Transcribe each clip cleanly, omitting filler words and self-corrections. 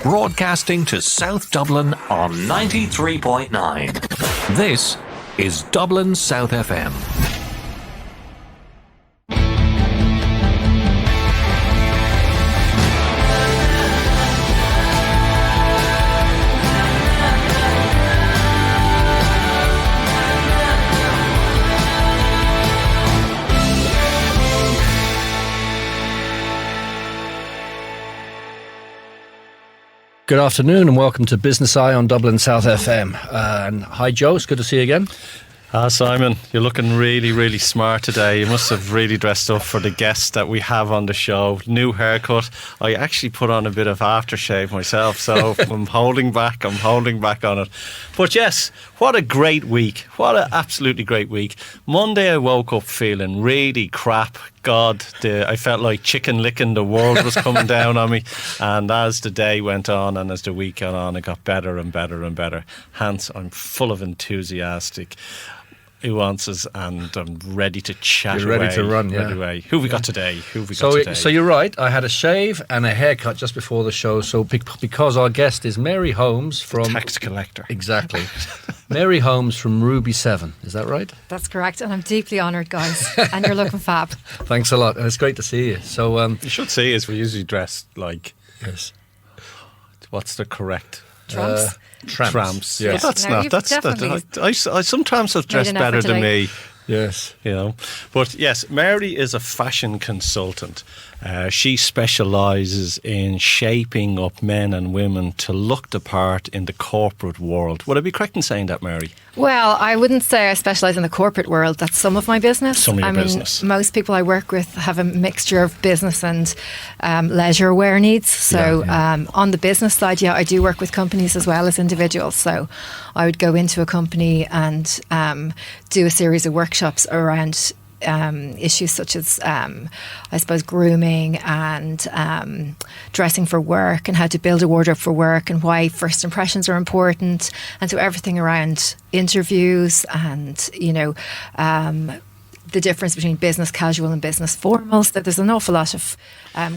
broadcasting to South Dublin on 93.9. This is Dublin South FM. Good afternoon and welcome to Business Eye on Dublin South FM. And hi Joe, it's good to see you again. Simon, you're looking really, really smart today. You must have really dressed up for the guest that we have on the show. New haircut. I actually put on a bit of aftershave myself, so I'm holding back on it. But yes, what a great week. What an absolutely great week. Monday I woke up feeling really crap. God, I felt like chicken licking, the world was coming down on me. And as the day went on and as the week went on, it got better and better and better. Hence, I'm full of enthusiastic nuances and I'm ready to chat. You're ready to run, yeah. Away. Who have we got today? So you're right, I had a shave and a haircut just before the show. So because our guest is Mary Holmes from... tax collector. Exactly. Mary Holmes from Ruby 7, is that right? That's correct, and I'm deeply honoured, guys. And you're looking fab. Thanks a lot, and it's great to see you. So you should see us. We usually dress like... Yes. What's the correct... Tramps. Tramps. Yes. But some tramps have dressed better than me. Yes. You know. But yes, Mary is a fashion consultant. She specialises in shaping up men and women to look the part in the corporate world. Would I be correct in saying that, Mary? Well, I wouldn't say I specialise in the corporate world. That's some of my business. Some of your business. Most people I work with have a mixture of business and leisure wear needs. So on the business side, I do work with companies as well as individuals. So I would go into a company and do a series of workshops around issues such as, I suppose, grooming and dressing for work and how to build a wardrobe for work and why first impressions are important. And so everything around interviews and, the difference between business casual and business formal. So there's an awful lot of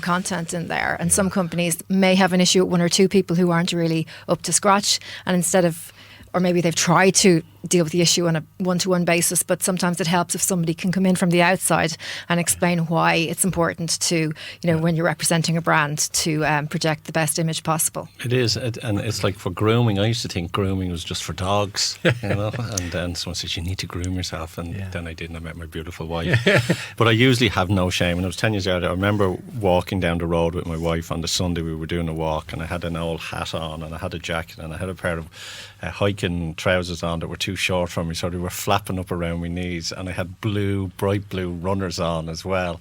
content in there. And some companies may have an issue with one or two people who aren't really up to scratch. And instead of, or maybe they've tried to deal with the issue on a one-to-one basis, but sometimes it helps if somebody can come in from the outside and explain why it's important to, when you're representing a brand, to project the best image possible. It is, and it's like for grooming. I used to think grooming was just for dogs, and then someone says you need to groom yourself, and then I didn't. I met my beautiful wife. But I usually have no shame. When I was 10 years old, I remember walking down the road with my wife on the Sunday. We were doing a walk, and I had an old hat on, and I had a jacket, and I had a pair of hiking trousers on that were too short for me, so they were flapping up around my knees, and I had bright blue runners on as well.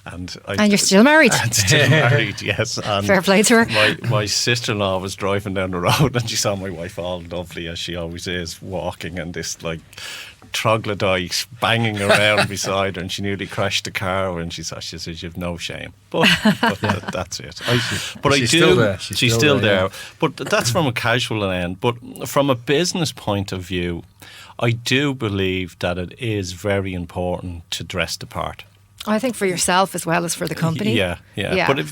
And you're still married? I'm still married, yes. And fair play to her. My sister-in-law was driving down the road and she saw my wife, all lovely as she always is, walking, and this troglodyte banging around beside her, and she nearly crashed the car when she says you've no shame. But that's it. She's still there. But that's from a casual end. But from a business point of view, I do believe that it is very important to dress the part. I think for yourself as well as for the company. Yeah.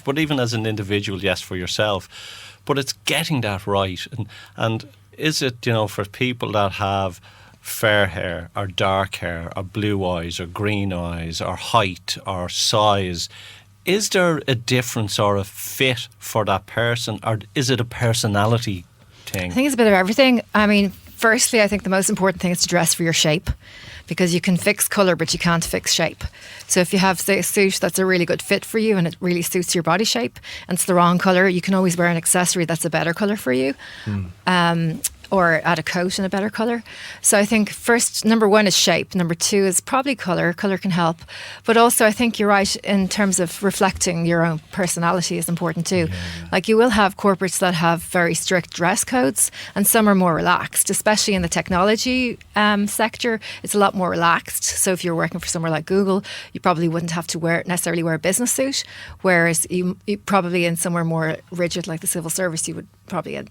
But even as an individual, yes, for yourself. But it's getting that right. And is it, for people that have fair hair or dark hair or blue eyes or green eyes or height or size, is there a difference or a fit for that person, or is it a personality thing? I think it's a bit of everything. I mean, firstly, I think the most important thing is to dress for your shape, because you can fix colour but you can't fix shape. So if you have, say, a suit that's a really good fit for you and it really suits your body shape and it's the wrong colour, you can always wear an accessory that's a better colour for you. Or add a coat in a better colour. So I think first, number one is shape. Number two is probably colour. Colour can help. But also I think you're right in terms of reflecting your own personality is important too. Like you will have corporates that have very strict dress codes and some are more relaxed, especially in the technology sector. It's a lot more relaxed. So if you're working for somewhere like Google, you probably wouldn't have to necessarily wear a business suit. Whereas you probably in somewhere more rigid like the civil service, you would probably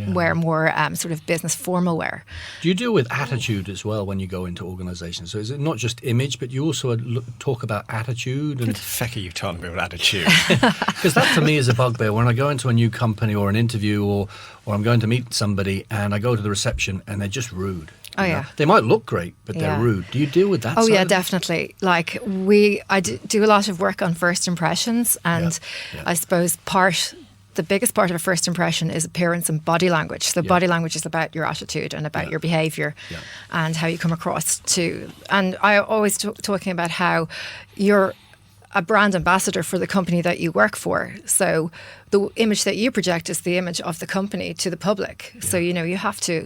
wear more sort of business formal wear. Do you deal with attitude as well when you go into organisations? So is it not just image, but you also talk about attitude? What And the feck are you talking about attitude? because that for me is a bugbear when I go into a new company or an interview or I'm going to meet somebody and I go to the reception and they're just rude. Oh, you know? yeah. They might look great, but they're Yeah. rude. Do you deal with that? Oh side yeah, of it? definitely. Like I do a lot of work on first impressions, and Yeah. I suppose the biggest part of a first impression is appearance and body language. So body language is about your attitude and about your behaviour and how you come across too. And I always talking about how you're a brand ambassador for the company that you work for. So the image that you project is the image of the company to the public. So, you have to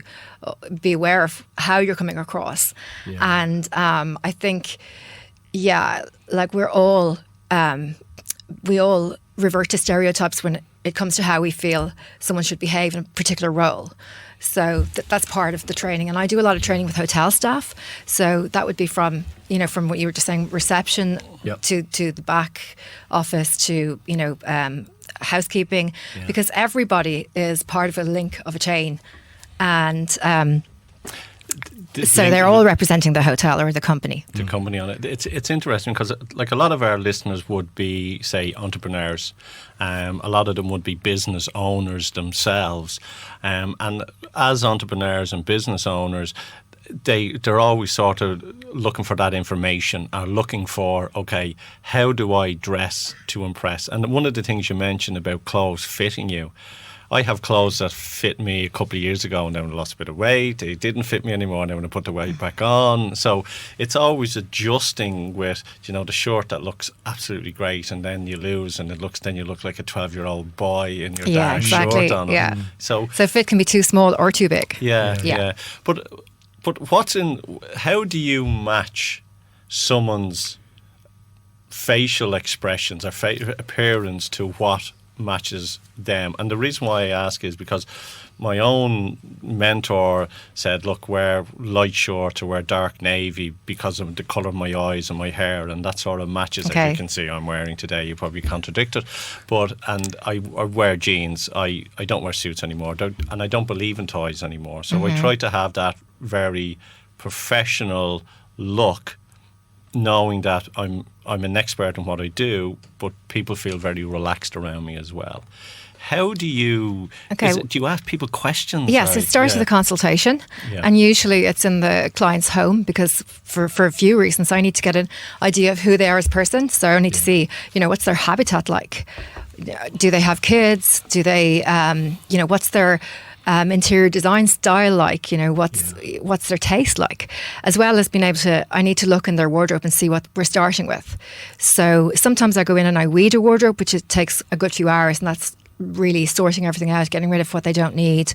be aware of how you're coming across. Yeah. And I think, like we all revert to stereotypes when it comes to how we feel someone should behave in a particular role. So that's part of the training. And I do a lot of training with hotel staff. So that would be from what you were just saying, reception to the back office to, housekeeping, because everybody is part of a link of a chain. And so they're all representing the hotel or the company. The company on it. It's interesting because like a lot of our listeners would be, say, entrepreneurs. A lot of them would be business owners themselves. And as entrepreneurs and business owners, they're always sort of looking for that information, or looking for, okay, how do I dress to impress? And one of the things you mentioned about clothes fitting you, I have clothes that fit me a couple of years ago and then I lost a bit of weight. They didn't fit me anymore and then when I put the weight back on. So it's always adjusting with, the shirt that looks absolutely great and then you lose and then you look like a 12-year-old boy in your dark shirt on. Yeah. So fit can be too small or too big. Yeah. But how do you match someone's facial expressions or appearance to what matches them? And the reason why I ask is because my own mentor said, look, wear light shorts or wear dark navy because of the colour of my eyes and my hair, and that sort of matches. As you can see I'm wearing today. You probably contradict it, and I wear jeans. I don't wear suits anymore, and I don't believe in toys anymore. So I try to have that very professional look, knowing that I'm an expert in what I do, but people feel very relaxed around me as well. How do you... do you ask people questions? Yes, it starts with a consultation, and usually it's in the client's home because for a few reasons I need to get an idea of who they are as a person. So I need to see, what's their habitat like? Do they have kids? Do they, what's their... interior design style like, what's their taste like, as well as being able to, I need to look in their wardrobe and see what we're starting with. So sometimes I go in and I weed a wardrobe, which it takes a good few hours, and that's really sorting everything out, getting rid of what they don't need.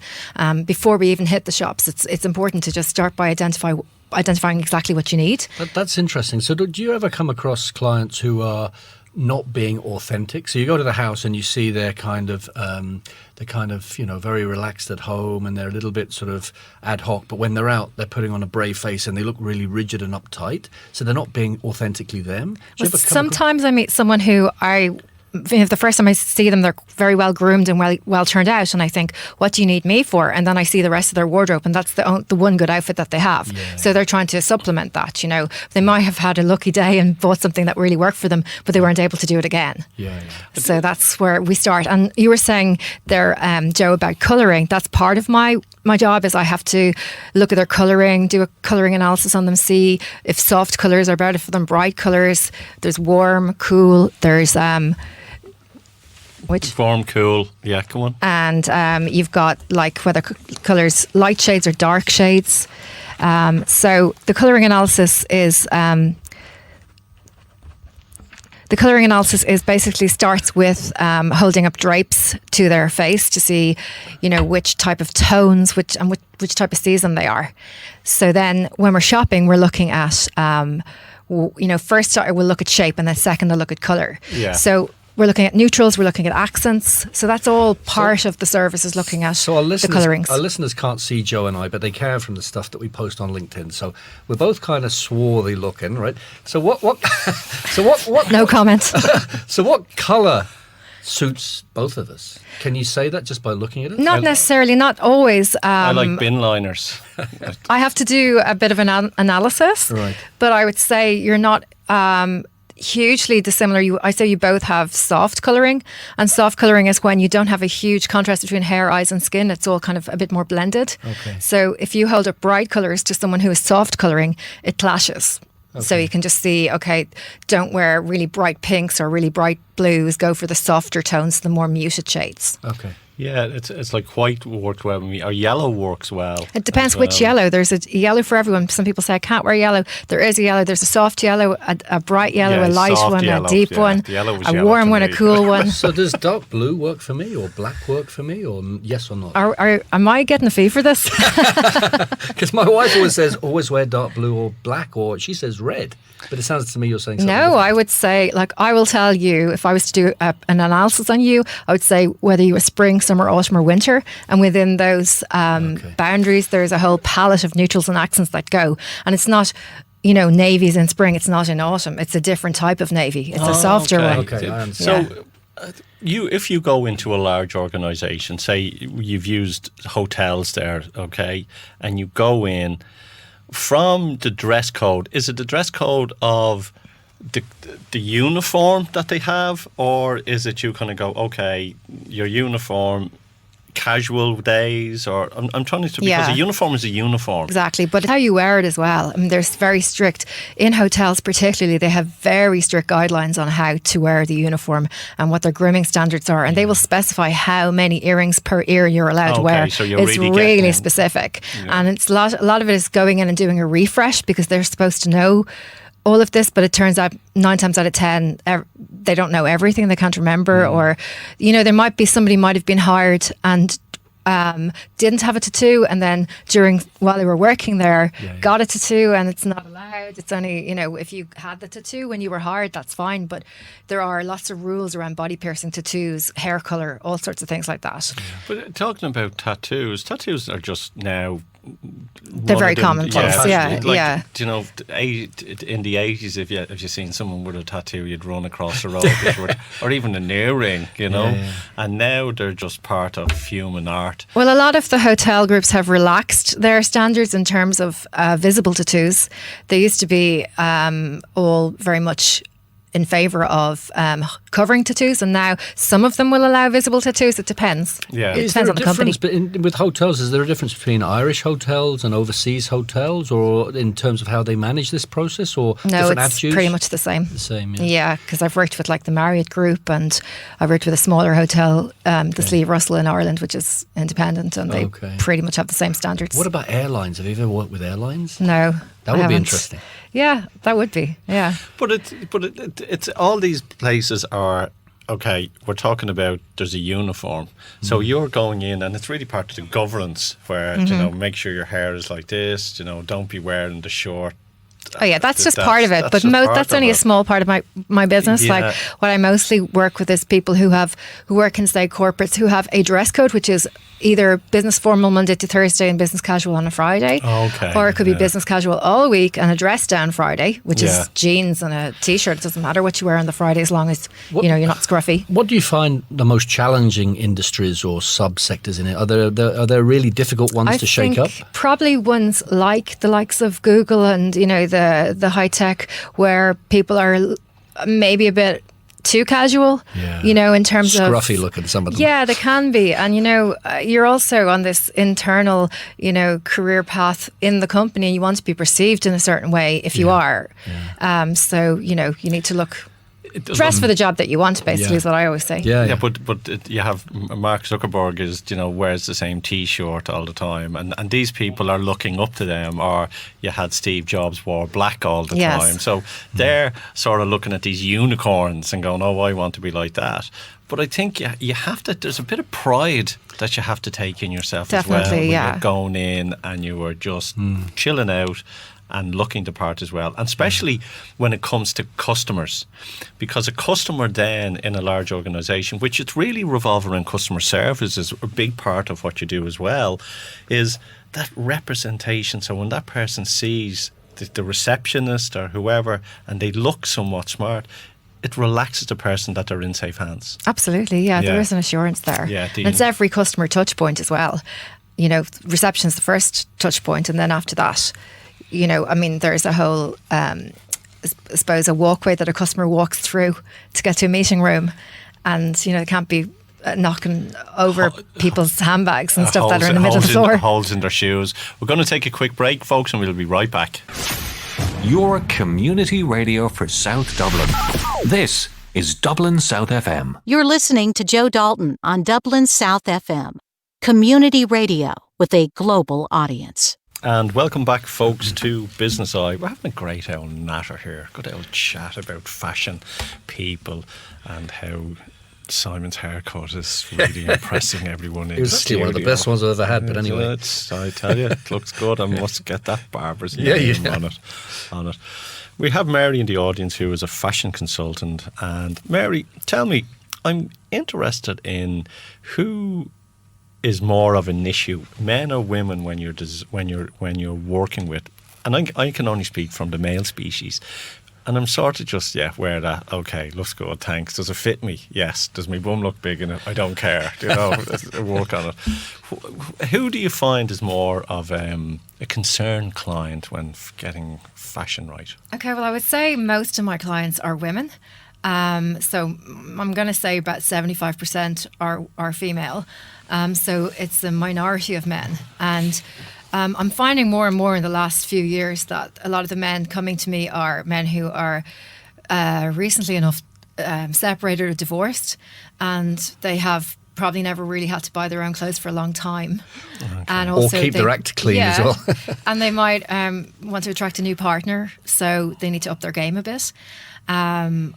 Before we even hit the shops, it's important to just start by identifying exactly what you need. That's interesting. So do you ever come across clients who are not being authentic? So you go to the house and you see they're kind of very relaxed at home and they're a little bit sort of ad hoc, but when they're out they're putting on a brave face and they look really rigid and uptight, so they're not being authentically them. Sometimes I meet someone who the first time I see them, they're very well groomed and well turned out, and I think, what do you need me for? And then I see the rest of their wardrobe, and that's the one good outfit that they have. So they're trying to supplement that. They might have had a lucky day and bought something that really worked for them, but they weren't able to do it again. So that's where we start. And you were saying there, Joe, about colouring. That's part of my job. Is I have to look at their colouring, do a colouring analysis on them, see if soft colours are better for them, bright colours. There's warm, cool. There's warm, cool, come on. And you've got like whether colours, light shades or dark shades. So the colouring analysis is basically starts with holding up drapes to their face to see, which type of tones, which type of season they are. So then when we're shopping, we're looking at, first we'll look at shape, and then second we'll look at colour. So we're looking at neutrals, we're looking at accents. So that's all part of the service, is looking at the colourings. Our listeners can't see Joe and I, but they can from the stuff that we post on LinkedIn. So we're both kind of swarthy looking, right? So what No comment. So what colour suits both of us. Can you say that just by looking at it? Not necessarily, not always. I like bin liners. I have to do a bit of an analysis, Right. but I would say you're not hugely dissimilar. I say you both have soft colouring, and soft colouring is when you don't have a huge contrast between hair, eyes and skin. It's all kind of a bit more blended. Okay. So if you hold up bright colours to someone who is soft colouring, it clashes. So you can just see, okay, don't wear really bright pinks or really bright blues. Go for the softer tones, the more muted shades. Okay. Yeah, it's like white worked well with me, or yellow works well. It depends as well. which yellow. There's a yellow for everyone. Some people say I can't wear yellow. There is a yellow. There's a soft yellow, a bright yellow, Yeah, a light soft one, yellow, a deep yeah. one, The yellow was a yellow warm to one, a me. cool one. So does dark blue work for me or black work for me or yes or not? Am I getting a fee for this? Because my wife always says always wear dark blue or black, or she says red. But it sounds to me you're saying something No, different. I would say, like, I will tell you, if I was to do an analysis on you, I would say whether you were spring, summer, autumn, or winter. And within those boundaries, there's a whole palette of neutrals and accents that go. And it's not, navy's in spring, it's not in autumn. It's a different type of navy. It's a softer one. Okay, I understand. So, if you go into a large organisation, say you've used hotels there, okay, and you go in from the dress code. Is it the dress code of the uniform that they have, or is it you kind of go, okay, your uniform, casual days, or I'm trying to, because Yeah. a uniform is a uniform. Exactly, but how you wear it as well. I mean, there's very strict, in hotels particularly, they have very strict guidelines on how to wear the uniform and what their grooming standards are, and they will specify how many earrings per ear you're allowed to Okay, wear. so you're it's really getting in. specific, and it's a lot of it is going in and doing a refresh because they're supposed to know all of this, but it turns out 9 times out of 10 they don't know everything, they can't remember, or there might be somebody might have been hired and didn't have a tattoo, and then while they were working there got a tattoo, and it's not allowed. It's only if you had the tattoo when you were hired, that's fine, but there are lots of rules around body piercing, tattoos, hair colour, all sorts of things like that. But talking about tattoos are just now. They're very commonplace. Yeah, Like, yeah. In the 80s, if you seen someone with a tattoo, you'd run across the road, or even an earring, And now they're just part of human art. Well, a lot of the hotel groups have relaxed their standards in terms of visible tattoos. They used to be all very much in favour of covering tattoos, and now some of them will allow visible tattoos. It depends. Yeah. It Is depends there on a the company. difference with hotels? Is there a difference between Irish hotels and overseas hotels, or in terms of how they manage this process, or No, different it's attitudes? pretty much the same. The same, yeah. Yeah, because I've worked with like the Marriott Group, and I've worked with a smaller hotel, the Sleeve Russell in Ireland, which is independent, and they Okay. pretty much have the same standards. What about airlines? Have you ever worked with airlines? No, That I would be haven't. interesting. Yeah, that would be. Yeah. But it's all these places are okay. We're talking about there's a uniform, so you're going in, and it's really part of the governance where make sure your hair is like this. Don't be wearing the short. Oh yeah, that's just part of it. But just part that's of only a it. small part of my business. Yeah. Like what I mostly work with is people who work in, say, corporates who have a dress code, which is either business formal Monday to Thursday and business casual on a Friday. Okay, Or it could be yeah. business casual all week and a dress down Friday, which Yeah. is jeans and a t-shirt. It doesn't matter what you wear on the Friday as long as you're not scruffy. What do you find the most challenging industries or subsectors in it? Are there really difficult ones to shake up? Probably ones like the likes of Google and the high tech, where people are maybe a bit too casual. Yeah. In terms of Scruffy looking, some of them. Yeah, they can be, and you're also on this internal career path in the company. You want to be perceived in a certain way if you are. So you need to dress for the job that you want. Basically, is what I always say. Yeah. Yeah, but you have Mark Zuckerberg wears the same T-shirt all the time, and these people are looking up to them. Or you had Steve Jobs wore black all the Yes. time, so they're sort of looking at these unicorns and going, "Oh, I want to be like that." But I think you have to. There's a bit of pride that you have to take in yourself as well Definitely, when yeah. you're going in and you are just chilling out and looking the part as well, and especially when it comes to customers, because a customer then in a large organisation, which it's really revolve around customer service, is a big part of what you do as well, is that representation. So when that person sees the receptionist or whoever and they look somewhat smart, it relaxes the person that they're in safe hands. Absolutely, yeah. There Yeah. is an assurance there. Yeah, and it's every customer touch point as well. You know, reception's the first touch point, and then after that, you know, I mean, there's a whole, I suppose, a walkway that a customer walks through to get to a meeting room, and you know, it can't be knocking over people's handbags and stuff that are in the middle of the floor. Holes in their shoes. We're going to take a quick break, folks, and we'll be right back. Your community radio for South Dublin. This is Dublin South FM. You're listening to Joe Dalton on Dublin South FM. Community radio with a global audience. And welcome back, folks, to Business Eye. We're having a great old natter here. Good old chat about fashion, people, and how Simon's haircut is really impressing everyone. It was actually one of the best ones I've ever had, but anyway. I tell you, it looks good. I must get that barber's Yeah, name yeah. on it. We have Mary in the audience, who is a fashion consultant. And Mary, tell me, I'm interested in who is more of an issue, men or women, when you're working with, and I can only speak from the male species, and I'm sort of just wear that. Okay, looks good, thanks. Does it fit me? Yes. Does my bum look big in it? I don't care. You know, work on it. Who do you find is more of a concerned client when getting fashion right? Okay, well, I would say most of my clients are women. So I'm going to say about 75% are female. So it's a minority of men. And I'm finding more and more in the last few years that a lot of the men coming to me are men who are recently enough separated or divorced, and they have probably never really had to buy their own clothes for a long time. Okay. And also or keep their act clean as well. And they might want to attract a new partner, so they need to up their game a bit. I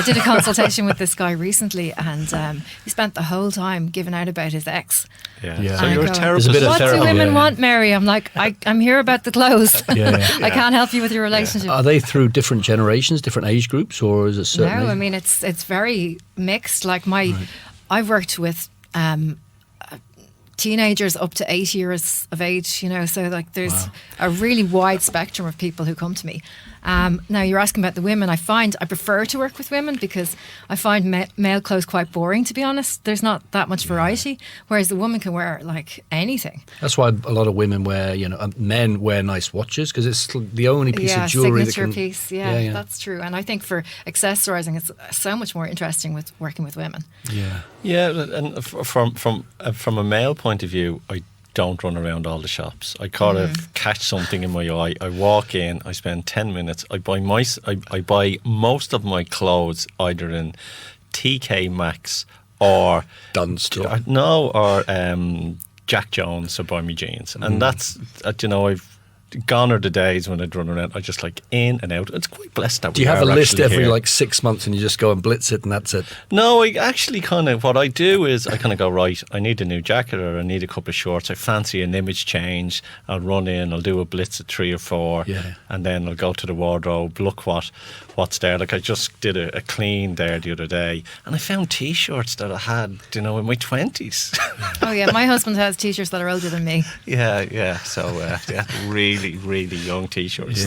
did a consultation with this guy recently, and he spent the whole time giving out about his ex. Yeah. So you're a go, therapist. What do women want, Mary? I'm like, I'm here about the clothes. I can't help you with your relationship. Are they through different generations, different age groups, or is it certain? No, I mean it's very mixed. Like I've worked with teenagers up to 8 years of age, you know, so like there's a really wide spectrum of people who come to me. Now you're asking about the women. I prefer to work with women because I find male clothes quite boring, to be honest. There's not that much variety, whereas the woman can wear like anything. That's why a lot of women wear, men wear nice watches, because it's the only piece of jewellery that can... piece, that's true. And I think for accessorising, it's so much more interesting with working with women. Yeah, and from a male point of view, I don't run around all the shops. I kind of catch something in my eye. I walk in, I spend 10 minutes. I buy most of my clothes either in TK Maxx or Dunster. or Jack Jones. I buy me jeans, and that's I've gone are the days when I'd run around. I just like in and out. It's quite blessed that. Do you have a list every like 6 months and you just go and blitz it and that's it? No, I actually what I do is I kind of go, right, I need a new jacket or I need a couple of shorts. I fancy an image change. I'll run in, I'll do a blitz of 3 or 4 and then I'll go to the wardrobe, look what's there. Like I just did a clean there the other day and I found T-shirts that I had, in my 20s. Oh yeah, my husband has T-shirts that are older than me. Yeah. So really young T-shirts.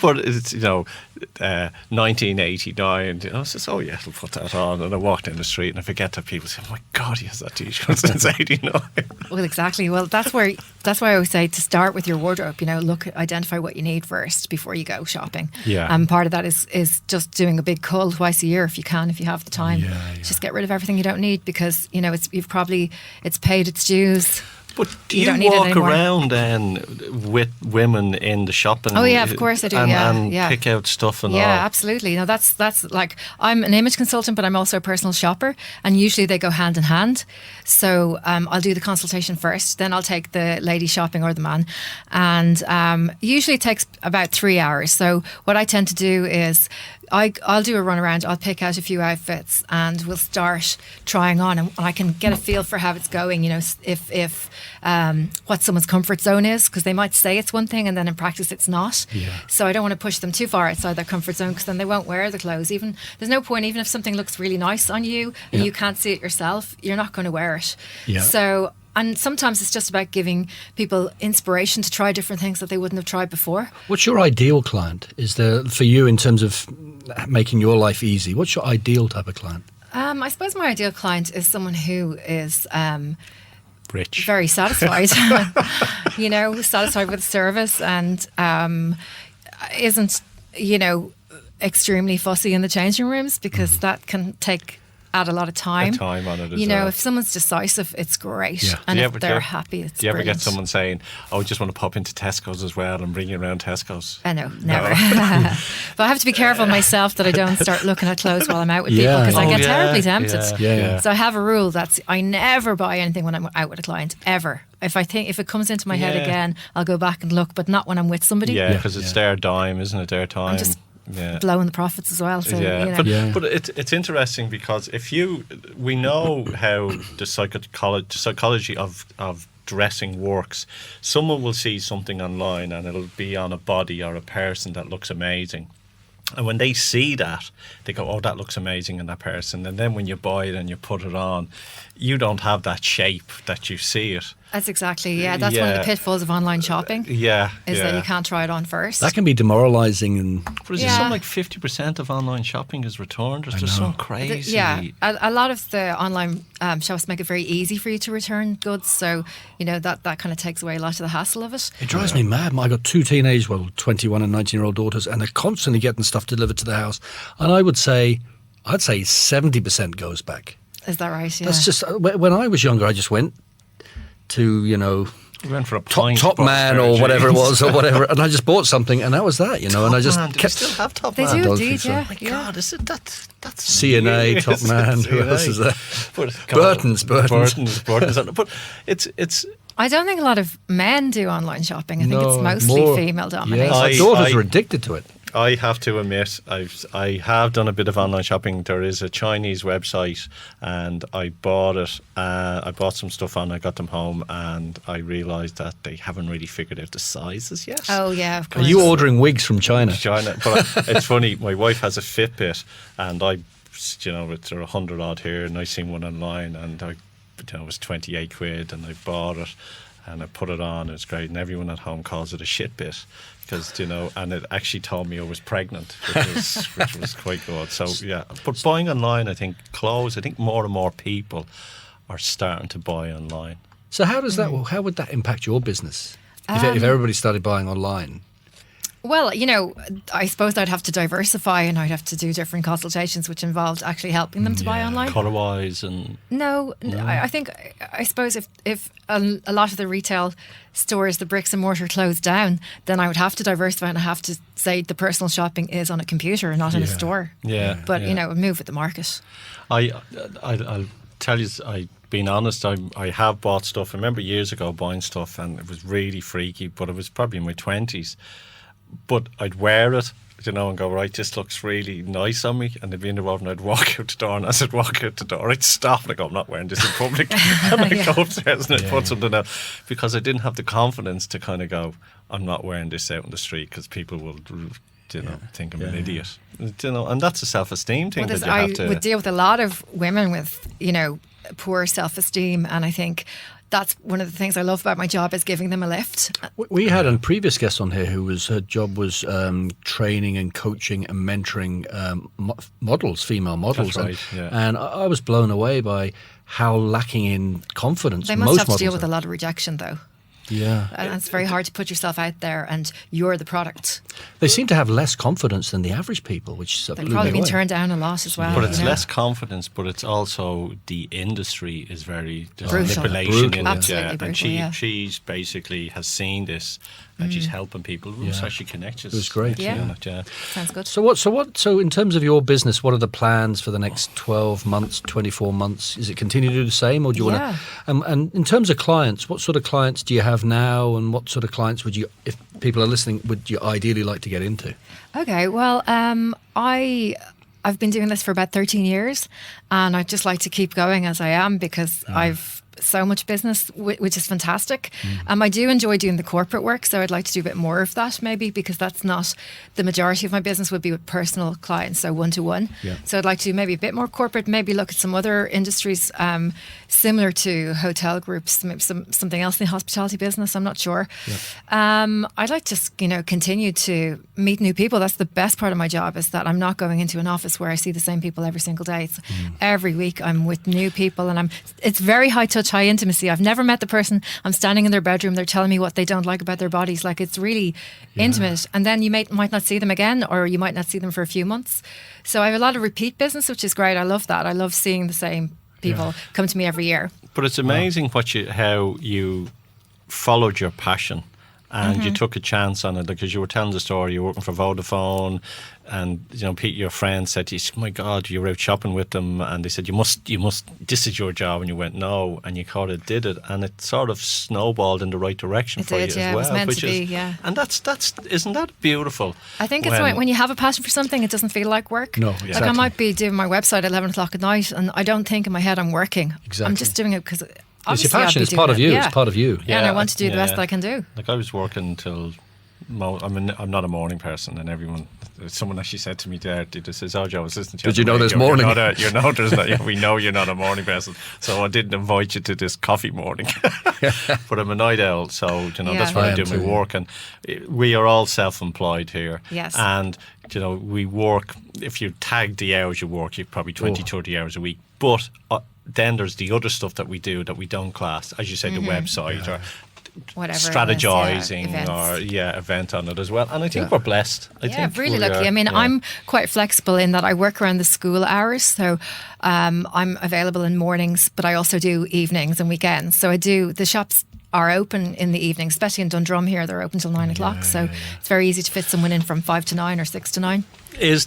But it's 1989. I says, oh yeah, I'll put that on. And I walked down the street and I forget that people say, oh my God, he has that T-shirt since '89. Well, exactly. Well, that's why I always say to start with your wardrobe. Identify what you need first before you go shopping. Yeah. And part of that is just doing a big cull twice a year if you can, if you have the time. Just get rid of everything you don't need because it's paid its dues. But do you walk around then with women in the shop? Oh yeah, of course I do. And pick out stuff and all. Yeah, absolutely. No, that's like I'm an image consultant, but I'm also a personal shopper, and usually they go hand in hand. So I'll do the consultation first, then I'll take the lady shopping or the man, and usually it takes about 3 hours. So what I tend to do is I'll do a run around, I'll pick out a few outfits and we'll start trying on and I can get a feel for how it's going, if what someone's comfort zone is, because they might say it's one thing and then in practice it's not. So I don't want to push them too far outside their comfort zone because then they won't wear the clothes. There's no point, even if something looks really nice on you and you can't see it yourself, you're not going to wear it. So And sometimes it's just about giving people inspiration to try different things that they wouldn't have tried before. What's your ideal client? Is there, for you, in terms of making your life easy, what's your ideal type of client? I suppose my ideal client is someone who is Rich. very satisfied, satisfied with the service and isn't, extremely fussy in the changing rooms, because that can add a lot of time. Time on it as well. If someone's decisive, it's great. Yeah. And if they're happy, it's Do you ever brilliant. get someone saying, "Oh, I just want to pop into Tesco's as well and bring you around Tesco's"? No, never. But I have to be careful myself that I don't start looking at clothes while I'm out with people, because I get terribly tempted. Yeah. So I have a rule that's I never buy anything when I'm out with a client, ever. If it comes into my head again, I'll go back and look, but not when I'm with somebody. Yeah, because it's their dime, isn't it? Their time. I'm just blowing the profits as well. So, But it's interesting, because we know how the psychology of dressing works. Someone will see something online and it'll be on a body or a person that looks amazing. And when they see that, they go, "Oh, that looks amazing in that person." And then when you buy it and you put it on, you don't have that shape that you see it. That's exactly, that's one of the pitfalls of online shopping. Is that you can't try it on first. That can be demoralising. And But is it something like 50% of online shopping is returned? Or is there something crazy? A lot of the online shops make it very easy for you to return goods. So, that kind of takes away a lot of the hassle of it. it drives me mad. I got two 21 and 19-year-old daughters, and they're constantly getting stuff delivered to the house. And I'd say 70% goes back. Is that right? Yeah. That's just, when I was younger, I just went to, We went for a pint, Top bought a Man pair or of whatever it jeans. was, and I just bought something, and that was that, and I just Man, do we kept. still have Top They Man? do don't indeed, think so. yeah. My God, is it that's CNA, weird, Top isn't Man, it? who else is there? But Burton's. But it's I don't think a lot of men do online shopping. I think No, it's mostly more- female dominated. Yes, my daughters are addicted to it. I have to admit, I have done a bit of online shopping. There is a Chinese website, and I bought it. I bought some stuff on. I got them home, and I realised that they haven't really figured out the sizes yet. Oh yeah, of Are course. you ordering wigs from China? China, but it's funny. My wife has a Fitbit, and it's 100 odd here, and I seen one online, and it was 28 quid, and I bought it. And I put it on, it's great, and everyone at home calls it a shit bit, because and it actually told me I was pregnant, which was quite good. So but buying online, I think more and more people are starting to buy online. So how does that? How would that impact your business if everybody started buying online? Well, I suppose I'd have to diversify, and I'd have to do different consultations, which involved actually helping them to buy online. Colour-wise and... No. I suppose if a lot of the retail stores, the bricks and mortar closed down, then I would have to diversify, and I have to say the personal shopping is on a computer and not in a store. Yeah. But, move with the market. I'll tell you, being honest, I have bought stuff. I remember years ago buying stuff, and it was really freaky, but it was probably in my 20s. But I'd wear it, and go, right, this looks really nice on me. And they'd be in the road, and I'd walk out the door. And as I'd walk out the door, I'd stop and I go, I'm not wearing this in public. And I'd go upstairs and I'd put something out, because I didn't have the confidence to kind of go, I'm not wearing this out in the street, because people will, think I'm an idiot. And that's a self-esteem thing that you have to... I would deal with a lot of women with, poor self-esteem, and I think that's one of the things I love about my job, is giving them a lift. We had a previous guest on here her job was training and coaching and mentoring models, female models. That's right, and I was blown away by how lacking in confidence They most must have to models deal with are. a lot of rejection, though. Yeah. And it's very hard to put yourself out there and you're the product. They seem to have less confidence than the average people, which They've blew me probably been away. turned down a lot as well. But it's you know. less confidence, but it's also the industry is very there's Brutal. manipulation in it. Absolutely And brutal, she's basically has seen this, and she's helping people. So she connects us. It was great. Yeah. Yeah. Sounds good. So in terms of your business, what are the plans for the next 12 months, 24 months? Is it continue to do the same, or do you want to? And in terms of clients, what sort of clients do you have now, and what sort of clients would you, if people are listening, would you ideally like to get into? Okay, well, I've been doing this for about 13 years, and I'd just like to keep going as I am because I've so much business, which is fantastic. I do enjoy doing the corporate work, so I'd like to do a bit more of that maybe, because that's not the majority of my business would be with personal clients, so one-to-one. So I'd like to do maybe a bit more corporate, maybe look at some other industries similar to hotel groups, maybe something else in the hospitality business, I'm not sure. I'd like to continue to meet new people. That's the best part of my job, is that I'm not going into an office where I see the same people every single day. Every week I'm with new people, and it's very high touch, high intimacy. I've never met the person. I'm standing in their bedroom, they're telling me what they don't like about their bodies. Like, it's really intimate, and then you might not see them again, or you might not see them for a few months. So I have a lot of repeat business, which is great. I love that. I love seeing the same people come to me every year. But it's amazing how you followed your passion. And you took a chance on it, because you were telling the story. You were working for Vodafone, and Pete, your friend, said to you, "My God, you were out shopping with them," and they said, "You must. This is your job," and you went, "No," and you kind of did it, and it sort of snowballed in the right direction for you as well. It was meant to be, yeah. And that's isn't that beautiful? I think it's when you have a passion for something, it doesn't feel like work. No, exactly. Like, I might be doing my website at 11 o'clock at night, and I don't think in my head I'm working. Exactly. I'm just doing it because. It's your passion. It's part of you. It's part of you. Yeah, and I want to do the best I can do. Like, I was working till. I'm not a morning person, and someone actually said to me there, they says, "Oh, Joe, I was listening to you." Did you know there's morning? We know you're not a morning person, so I didn't invite you to this coffee morning. But I'm a night owl, so that's where I do my work, and we are all self-employed here. Yes. And we work. If you tag the hours you work, you're probably 20-30 hours a week. But then there's the other stuff that we do that we don't class, as you say, the website or whatever strategizing event on it as well. And I think we're blessed. I think really lucky. I mean, I'm quite flexible in that I work around the school hours, so I'm available in mornings, but I also do evenings and weekends. So the shops are open in the evening, especially in Dundrum here. They're open till 9 o'clock, so it's very easy to fit someone in from 5 to 9 or 6 to 9. Is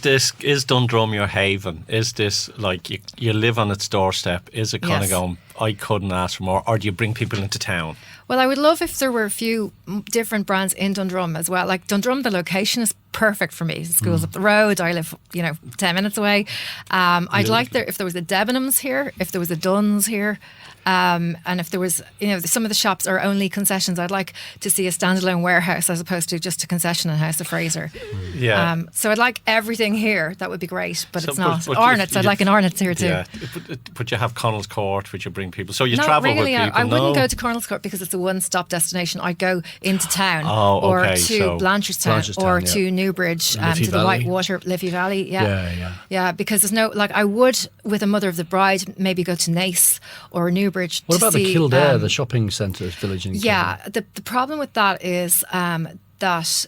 Dundrum your haven? Is this like you live on its doorstep? Is it kind of going, I couldn't ask for more? Or do you bring people into town? Well, I would love if there were a few different brands in Dundrum as well. Like Dundrum, the location is perfect for me. The school's up the road. I live, 10 minutes away. I'd like if there was a Debenhams here, if there was a Dunn's here. And if there was, some of the shops are only concessions. I'd like to see a standalone warehouse as opposed to just a concession in House of Fraser. Yeah. So I'd like everything here. That would be great, but it's not. But Arnott's, I'd like an Arnott's here too. Yeah, but you have Connell's Court, which you bring people. So you Not travel really, with people. I wouldn't go to Connell's Court because it's a one-stop destination. I'd go into town or to Blanchardstown to Newbridge, to the Whitewater, Liffey Valley. Yeah, because there's no, I would, with a Mother of the Bride, maybe go to Naas or Newbridge. What about the Kildare, the shopping centre village in Kildare? Yeah, the problem with that is that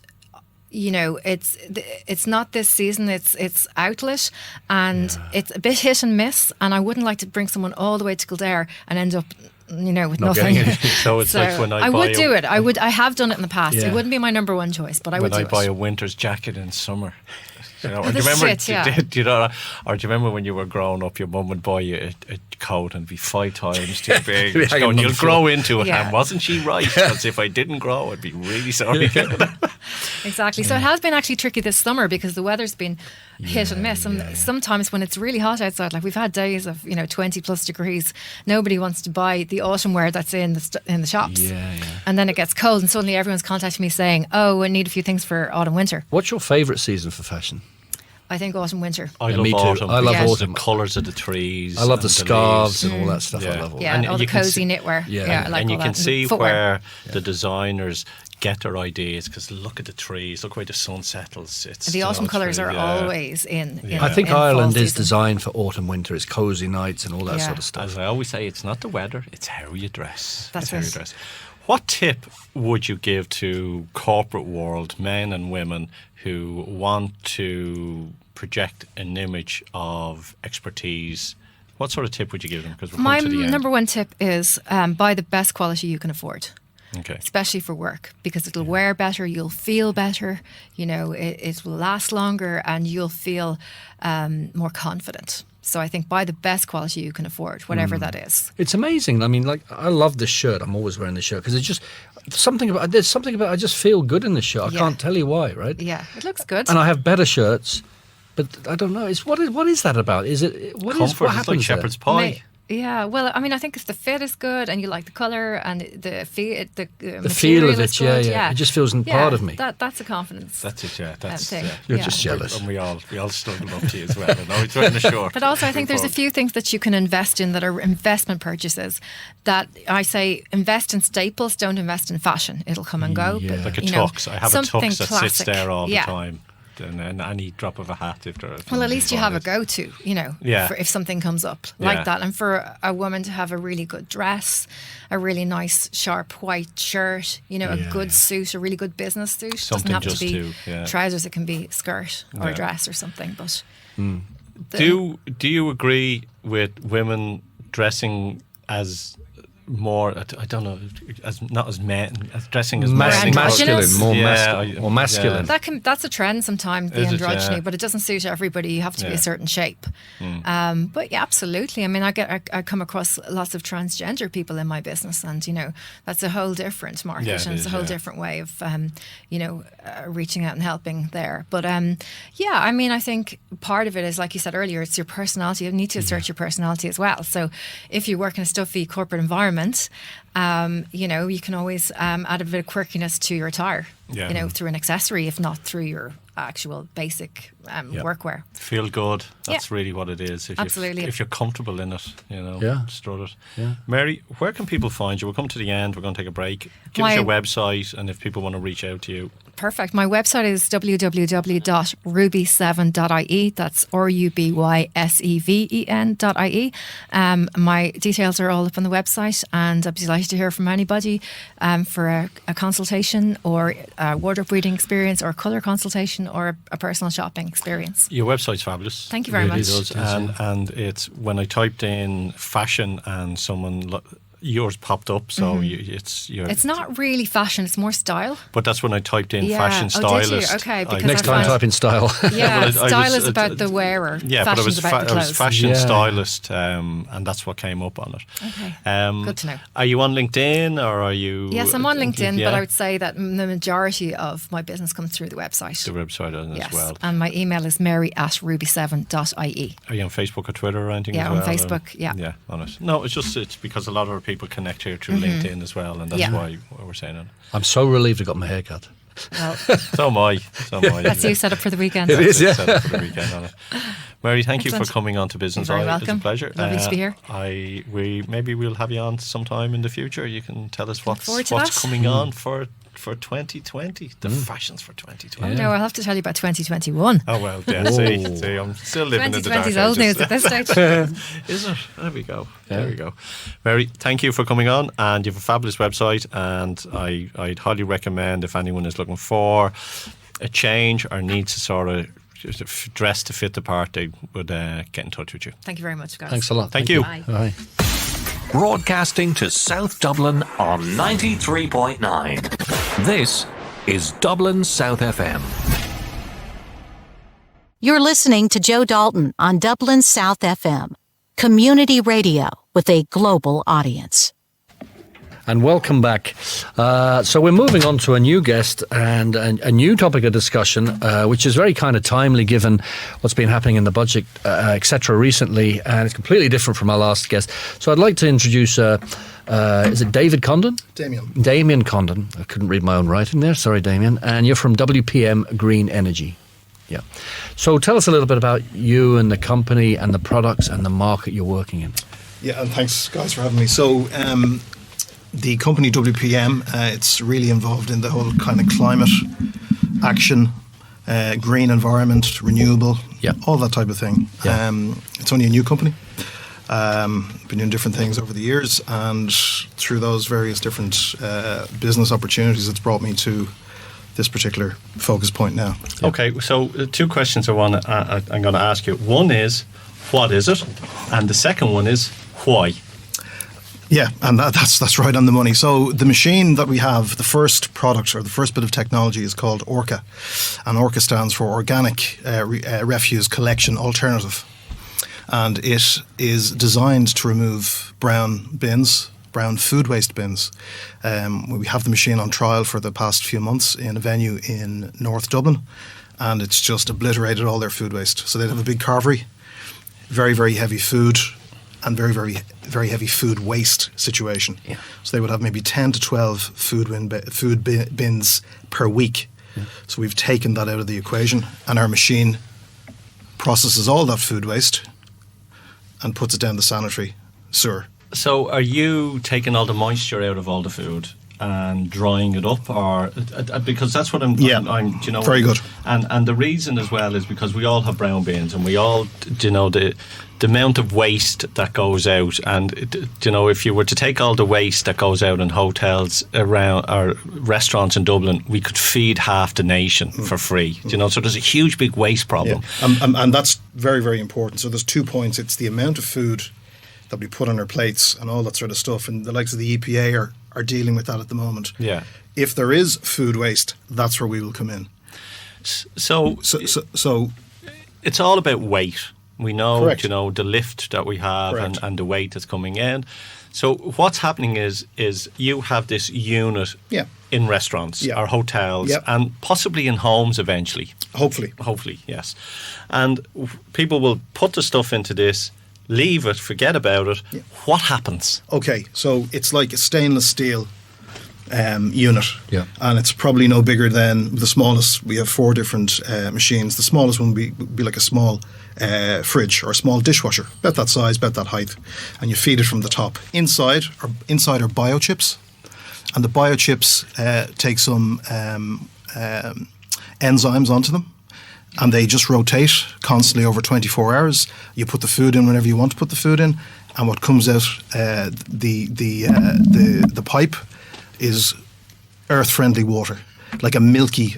it's not this season, it's outlet, and it's a bit hit and miss, and I wouldn't like to bring someone all the way to Kildare and end up with nothing. So it's like when I would do it. I have done it in the past. It wouldn't be my number one choice, but I would do it. When I buy a winter's jacket in summer. Do you remember? Or do you remember when you were growing up, your mum would buy you a coat and be 5 times too big? You'll grow into it. And wasn't she right? Because if I didn't grow, I'd be really sorry. Exactly. So it has been actually tricky this summer because the weather's been hit and miss. And sometimes when it's really hot outside, like we've had days of 20 plus degrees, nobody wants to buy the autumn wear that's in the shops. And then it gets cold, and suddenly everyone's contacting me saying, "Oh, I need a few things for autumn winter." What's your favourite season for fashion? I think autumn winter. I love autumn. I love autumn. The colours of the trees. I love the scarves and all that stuff. I love all that. And all the cosy knitwear. I like and you can see where the designers get their ideas, because look at the trees, look where the sun settles. The autumn colours are always in. I think Ireland is designed for autumn winter. It's cosy nights and all that sort of stuff. As I always say, it's not the weather, it's how you dress. That's how you dress. What tip would you give to corporate world, men and women, who want to project an image of expertise? What sort of tip would you give them? Because my number one tip is buy the best quality you can afford. Okay. Especially for work, because it'll wear better, you'll feel better, it will last longer, and you'll feel more confident. So I think buy the best quality you can afford, whatever that is. It's amazing. I mean, I love this shirt. I'm always wearing this shirt because it's just something about I just feel good in this shirt. I can't tell you why, right? Yeah, it looks good. And I have better shirts, But I don't know. What is that about? Is it what Comfort. what It's happens like shepherd's pie. Yeah, well, I mean, I think if the fit is good and you like the colour and the feel, the feel material of is it, good, it just feels part of me. That's a confidence. That's it, yeah. That's thing. You're Yeah. just jealous. And we all snuggle up to you as well. I know it's right in the short. But also, I think there's a few things that you can invest in that are investment purchases. That I say, invest in staples, don't invest in fashion. It'll come and go. Yeah. But, Like a you know, tux. I have a something tux that classic. sits there all the Yeah. time. And any drop of a hat if there. Well, at least you have a go-to, you know, Yeah. for if something comes up like Yeah. that. And for a woman to have a really good dress, a really nice, sharp white shirt, you know, a good suit, a really good business suit. Something doesn't have just to be to, yeah. trousers. It can be skirt or Yeah. dress or something. But Do you agree with women dressing as more? I don't know, as not as men, as dressing as men. androgynous? Masculine, more Yeah, masculine, or masculine. that's a trend sometimes, the Is it? androgyny, Yeah. but it doesn't suit everybody. You have to be Yeah. a certain shape. But yeah, absolutely. I mean, I come across lots of transgender people in my business, and you know, that's a whole different market, Yeah, it and it's is, a whole yeah. different way of reaching out and helping there. But yeah, I mean, I think part of it is, like you said earlier, it's your personality. You need to assert your personality as well. So if you work in a stuffy corporate environment, you know, you can always add a bit of quirkiness to your attire, Yeah. you know, through an accessory, if not through your actual basic workwear. Feel good. That's really what it is. Absolutely. If you're comfortable in it, you know, Yeah. strut it. Yeah. Mary, where can people find you? We'll come to the end. We're going to take a break. Give us My- your website, and if people want to reach out to you. Perfect. My website is www.ruby7.ie. That's RUBYSEVEN.ie. My details are all up on the website, and I'd be delighted to hear from anybody for a consultation or a wardrobe reading experience or a colour consultation or a personal shopping experience. Your website's fabulous. Thank you very It really much. does. And it's when I typed in fashion and yours popped up, so it's not really fashion, it's more style. But that's when I typed in Yeah. fashion Oh, did you? stylist. Okay, because Next I time, find- type in style. Yeah, Well, I style was- is about the wearer. Yeah, but Fashion's about the I was clothes. fashion Yeah. stylist, and that's what came up on it. Okay, good to know. Are you on LinkedIn or are you? Yes, I'm on LinkedIn, Yeah, but I would say that the majority of my business comes through the website. the website on Yes, as well. and my email is mary@ruby7.ie. Are you on Facebook or Twitter or anything? Yeah, as on well, Facebook, yeah. Yeah, on it. No, it's because a lot of our people connect here through LinkedIn as well, and that's Yeah. why we're saying it. I'm so relieved I got my hair cut. Well, So am I. that's you set up for the weekend. It is, yeah. Set up for the weekend on it. Mary, thank you for Excellent. coming on to Business You're very Eye. It's a welcome. pleasure. Lovely to be here. Maybe we'll have you on sometime in the future. You can tell us what's forward to that. coming on for 2020, the fashions for 2020. No, I'll have to tell you about 2021. Oh well, yeah. See, I'm still living in the dark 2020's old ages. news at this stage. Is it? There we go. There we go. Mary, thank you for coming on, and you have a fabulous website, and I'd highly recommend if anyone is looking for a change or needs to sort of just dress to fit the part, they would get in touch with you. Thank you very much, guys. Thanks a lot. Thank you. Bye. Bye. Broadcasting to South Dublin on 93.9. This is Dublin South FM. You're listening to Joe Dalton on Dublin South FM, community radio with a global audience. And welcome back. So we're moving on to a new guest and a new topic of discussion, which is very kind of timely given what's been happening in the budget, etc. recently, and it's completely different from our last guest. So I'd like to introduce, is it David Condon? Damian Condon. I couldn't read my own writing there. Sorry, Damian. And you're from WPM Greenergy. Yeah. So tell us a little bit about you and the company and the products and the market you're working in. Yeah, and thanks guys for having me. So the company WPM, it's really involved in the whole kind of climate action, green environment, renewable, all that type of thing. Yeah. It's only a new company. Been doing different things over the years, and through those various different business opportunities, it's brought me to this particular focus point now. Okay, so two questions I'm going to ask you. One is, what is it? And the second one is, why? Yeah, and that's right on the money. So the machine that we have, the first product or the first bit of technology is called ORCA, and ORCA stands for Organic Refuse Collection Alternative, and it is designed to remove brown food waste bins. We have the machine on trial for the past few months in a venue in North Dublin, and it's just obliterated all their food waste. So they'd have a big carvery, very, very heavy food, and very, very, very heavy food waste situation. Yeah. So they would have maybe 10 to 12 food bins per week. Yeah. So we've taken that out of the equation, and our machine processes all that food waste and puts it down the sanitary sewer. So are you taking all the moisture out of all the food and drying it up, or because that's what I'm you know, very good. And the reason as well is because we all have brown bins, and we all, you know, the amount of waste that goes out, and you know, if you were to take all the waste that goes out in hotels around or restaurants in Dublin, we could feed half the nation for free. You know, so there's a huge big waste problem. Yeah. And that's very, very important. So there's 2 points. It's the amount of food that we put on our plates and all that sort of stuff, and the likes of the EPA are dealing with that at the moment. Yeah. If there is food waste, that's where we will come in. So it's all about weight. We know, correct, you know, the lift that we have correct, and the weight that's coming in. So what's happening is you have this unit in restaurants or hotels and possibly in homes eventually. Hopefully, yes. And people will put the stuff into this, leave it, forget about it. Yeah. What happens? Okay, so it's like a stainless steel unit, and it's probably no bigger than the smallest. We have 4 different machines. The smallest one would be like a small fridge or a small dishwasher, about that size, about that height, and you feed it from the top. Inside are biochips, and the biochips take some enzymes onto them, and they just rotate constantly over 24 hours. You put the food in whenever you want to put the food in, and what comes out the pipe is earth-friendly water, like a milky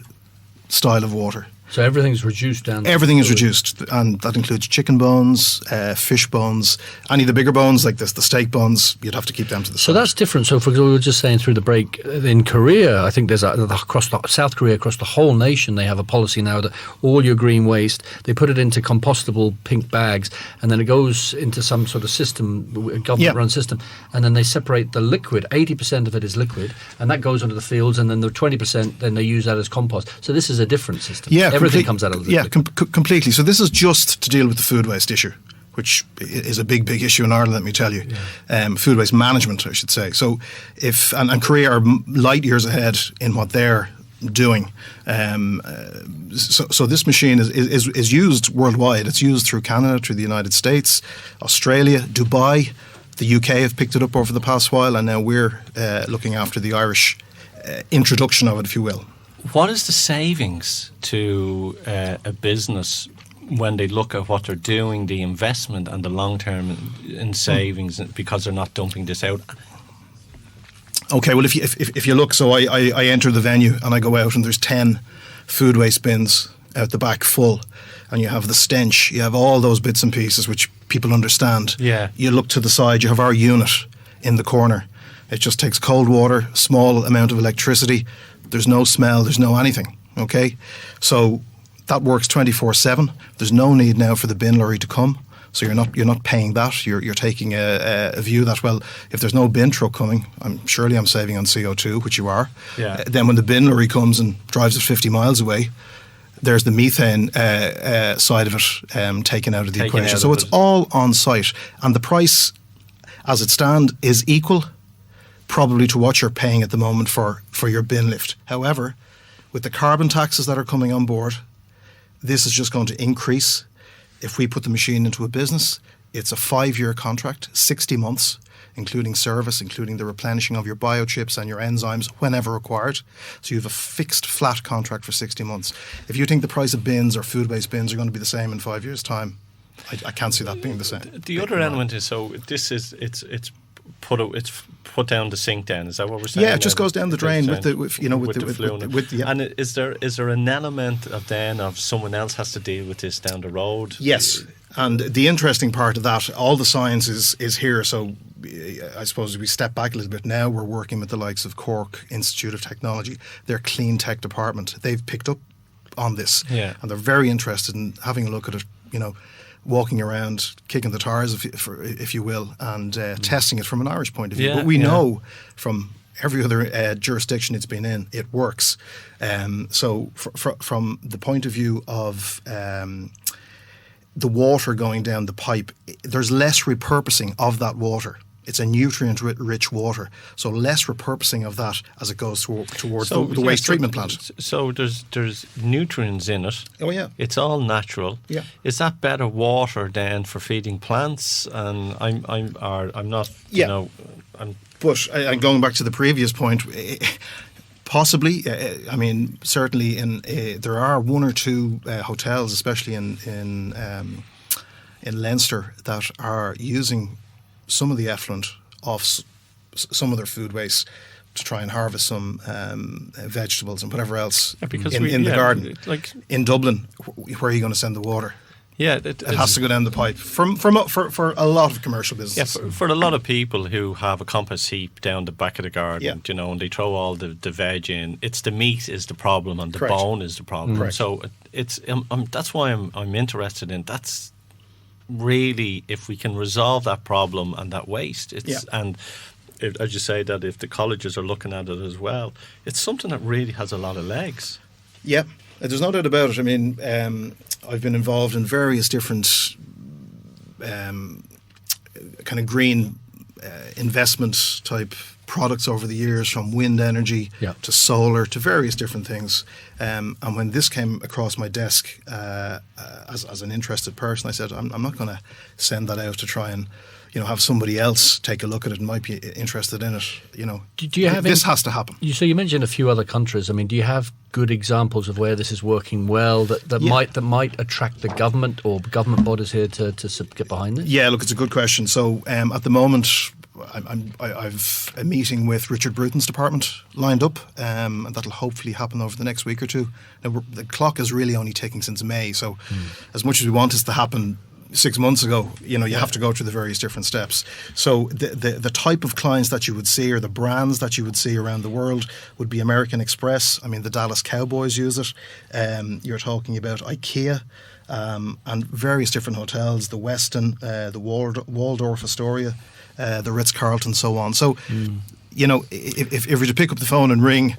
style of water. So everything's reduced down. Everything is reduced, and that includes chicken bones, fish bones, any of the bigger bones, like the steak bones, you'd have to keep them to the side. So that's different. So, for example, we were just saying through the break, in Korea, I think there's South Korea, across the whole nation, they have a policy now that all your green waste, they put it into compostable pink bags, and then it goes into some sort of system, government-run system, and then they separate the liquid. 80% of it is liquid, and that goes onto the fields, and then the 20%, then they use that as compost. So this is a different system. Yeah, everything comes out of the completely. So this is just to deal with the food waste issue, which is a big issue in Ireland, let me tell you. Food waste management, I should say. So if and Korea are light years ahead in what they're doing. So this machine is used worldwide. It's used through Canada, through the United States, Australia, Dubai. The UK have picked it up over the past while, and now we're looking after the Irish introduction of it, if you will. What is the savings to a business when they look at what they're doing, the investment and the long term in savings, because they're not dumping this out? Okay, well, if you look, so I enter the venue and I go out and there's 10 food waste bins out the back full, and you have the stench, you have all those bits and pieces which people understand. Yeah. You look to the side, you have our unit in the corner. It just takes cold water, small amount of electricity. There's no smell, there's no anything, okay? So that works 24/7. There's no need now for the bin lorry to come. So you're not paying that. You're taking a view that, well, if there's no bin truck coming, I'm saving on CO2, which you are. Yeah. Then when the bin lorry comes and drives it 50 miles away, there's the methane side of it taken out of the equation. So it's all on site, and the price, as it stands, is equal probably to what you're paying at the moment for your bin lift. However, with the carbon taxes that are coming on board, this is just going to increase. If we put the machine into a business, it's a 5-year contract, 60 months, including service, including the replenishing of your biochips and your enzymes whenever required. So you have a fixed flat contract for 60 months. If you think the price of bins or food-based bins are going to be the same in 5 years' time, I can't see that being the same. The other element is, so this is it's put down the sink. Then is that what we're saying? Yeah, it just goes down the drain with the fluid. And is there an element of someone else has to deal with this down the road? Yes, and the interesting part of that, all the science is here. So I suppose if we step back a little bit now, we're working with the likes of Cork Institute of Technology, their clean tech department. They've picked up on this, and they're very interested in having a look at it. Walking around, kicking the tires, if you will, and testing it from an Irish point of view. But we know from every other jurisdiction it's been in, it works. So from the point of view of the water going down the pipe, there's less repurposing of that water. It's a nutrient-rich water, so less repurposing of that as it goes towards the waste treatment plant. So there's nutrients in it. Oh yeah, it's all natural. Yeah, is that better water than for feeding plants? And I'm not. Yeah. You know, But going back to the previous point, possibly. I mean, certainly there are one or two hotels, especially in Leinster, that are using some of the effluent off some of their food waste to try and harvest some vegetables and whatever else in the garden. Like in Dublin, where are you going to send the water? Yeah, it has to go down the pipe for a lot of commercial businesses. Yeah, for a lot of people who have a compost heap down the back of the garden, you know, and they throw all the veg in. It's the meat is the problem and the bone is the problem. Correct. So it's that's why I'm interested in that's. Really, if we can resolve that problem and that waste, and as you say, that if the colleges are looking at it as well, it's something that really has a lot of legs. Yeah, there's no doubt about it. I mean, I've been involved in various different kind of green investment type products over the years, from wind energy to solar to various different things. And when this came across my desk as an interested person, I said, I'm not going to send that out to try and, you know, have somebody else take a look at it and might be interested in it. You know, do you have this has to happen. So you mentioned a few other countries. I mean, do you have good examples of where this is working well that might attract the government or government bodies here to get behind this? Yeah, look, it's a good question. So at the moment, I've a meeting with Richard Bruton's department lined up, and that'll hopefully happen over the next week or two. Now, the clock is really only ticking since May, so as much as we want this to happen 6 months ago, you know, you have to go through the various different steps. So the type of clients that you would see, or the brands that you would see around the world, would be American Express. I mean, the Dallas Cowboys use it. You're talking about IKEA. And various different hotels, the Westin, the Waldorf Astoria, the Ritz-Carlton, so on. So, you know, if you were to pick up the phone and ring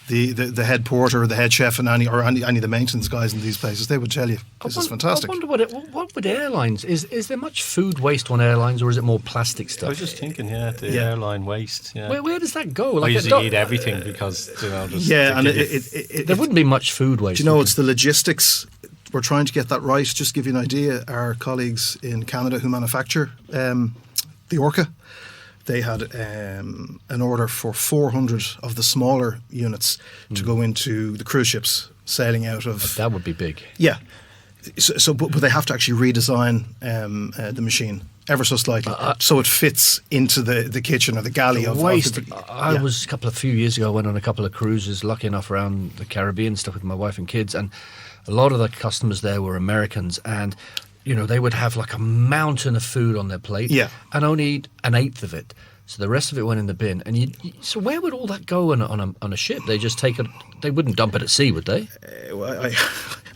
the head porter or the head chef and any of the maintenance guys in these places, they would tell you this is fantastic. I wonder what would airlines, is there much food waste on airlines, or is it more plastic stuff? I was just thinking, airline waste. Yeah. Where does that go? I usually eat everything because, you know, there wouldn't be much food waste. Do you know, it's the logistics. We're trying to get that right. Just to give you an idea, our colleagues in Canada who manufacture the Orca, they had an order for 400 of the smaller units to go into the cruise ships sailing out of... That would be big. Yeah. But they have to actually redesign the machine ever so slightly, so it fits into the kitchen or the galley of waste. I was a few years ago, I went on a couple of cruises, lucky enough, around the Caribbean stuff with my wife and kids, and a lot of the customers there were Americans, and you know, they would have like a mountain of food on their plate and only eat an eighth of it. So the rest of it went in the bin. And so where would all that go on a ship? They just take it. They wouldn't dump it at sea, would they?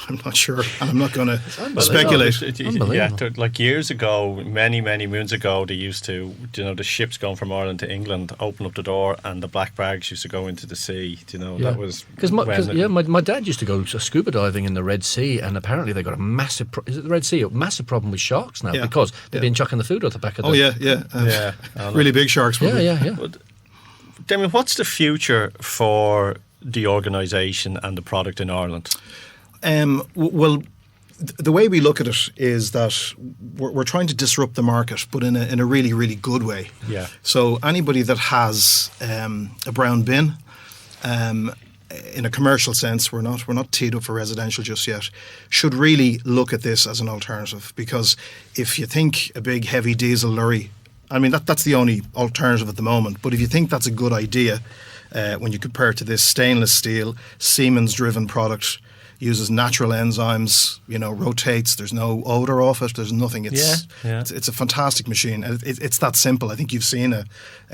I'm not sure, and I'm not going to speculate. Yeah, like years ago, many moons ago, they used to, you know, the ships going from Ireland to England open up the door, and the black bags used to go into the sea. You know, that was because my dad used to go scuba diving in the Red Sea, and apparently they got a massive. Is it the Red Sea? A massive problem with sharks now because they've been chucking the food out the back of the. Really big sharks. Probably. Yeah. Damian, what's the future for the organisation and the product in Ireland? Well, the way we look at it is that we're trying to disrupt the market, but in a really, really good way. Yeah. So anybody that has a brown bin, in a commercial sense, we're not teed up for residential just yet, should really look at this as an alternative. Because if you think a big heavy diesel lorry, I mean that's the only alternative at the moment. But if you think that's a good idea, when you compare it to this stainless steel, Siemens-driven product. Uses natural enzymes, you know, rotates. There's no odor off it. There's nothing. It's a fantastic machine. And it's that simple. I think you've seen a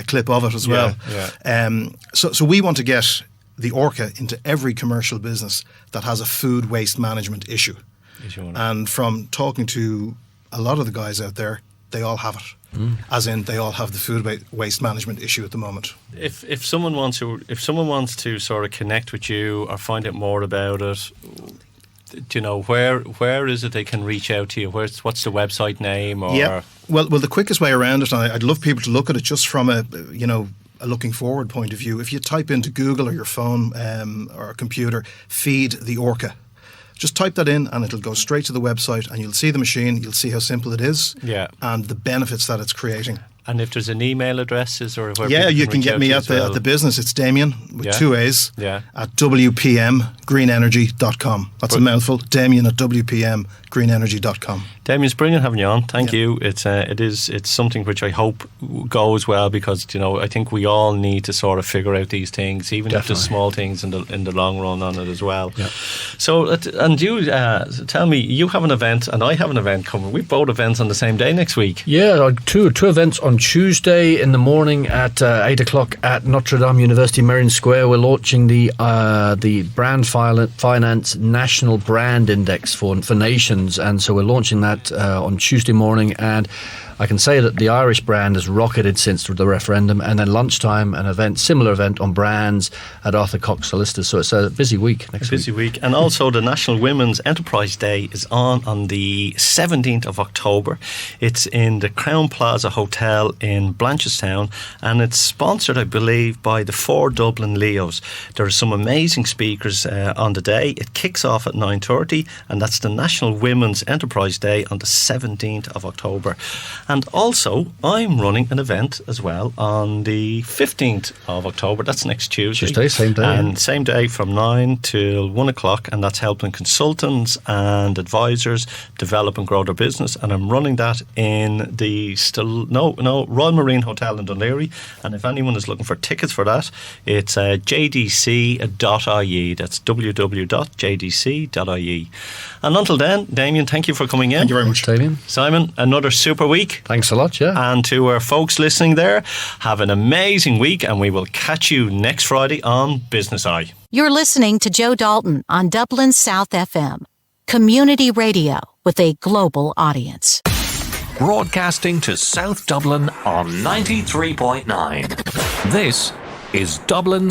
clip of it as well. Yeah. So we want to get the Orca into every commercial business that has a food waste management issue. And from talking to a lot of the guys out there, they all have it. As in, they all have the food waste management issue at the moment. If someone wants to sort of connect with you or find out more about it, do you know where is it they can reach out to you? What's the website name? Or Yeah. Well, the quickest way around it, and I'd love people to look at it just from a looking forward point of view. If you type into Google or your phone or a computer, feed the orca. Just type that in and it'll go straight to the website, and you'll see the machine, you'll see how simple it is, and the benefits that it's creating. And if there's an email address, where you can get me at the business. It's Damian with 2 A's at WPMGreenenergy.com. That's a mouthful. Damian at WPMGreenenergy.com. Damian, it's brilliant having you on. Thank you. It's something which I hope goes well, because I think we all need to sort of figure out these things, even if there's small things in the long run on it as well. Yeah. So, and you tell me, you have an event and I have an event coming. We've both events on the same day next week. Yeah, two events on Tuesday in the morning at 8 o'clock at Notre Dame University Merrion Square. We're launching the Brand Finance National Brand Index for nations, and so we're launching that on Tuesday morning, and I can say that the Irish brand has rocketed since the referendum. And then lunchtime, similar event on brands at Arthur Cox Solicitors. So it's a busy week next week. Busy week. And also the National Women's Enterprise Day is on the 17th of October. It's in the Crown Plaza Hotel in Blanchardstown, and it's sponsored, I believe, by the 4 Dublin Leos. There are some amazing speakers on the day. It kicks off at 9:30, and that's the National Women's Enterprise Day on the 17th of October. And also, I'm running an event as well on the 15th of October. That's next Tuesday. Same day. And same day from 9 till 1 o'clock. And that's helping consultants and advisors develop and grow their business. And I'm running that in the Royal Marine Hotel in Dunleary. And if anyone is looking for tickets for that, it's jdc.ie. That's www.jdc.ie. And until then, Damian, thank you for coming in. Thank you very much, Damian. Simon, another super week. Thanks a lot, yeah. And to our folks listening there, have an amazing week, and we will catch you next Friday on Business Eye. You're listening to Joe Dalton on Dublin South FM. Community radio with a global audience. Broadcasting to South Dublin on 93.9. This is Dublin's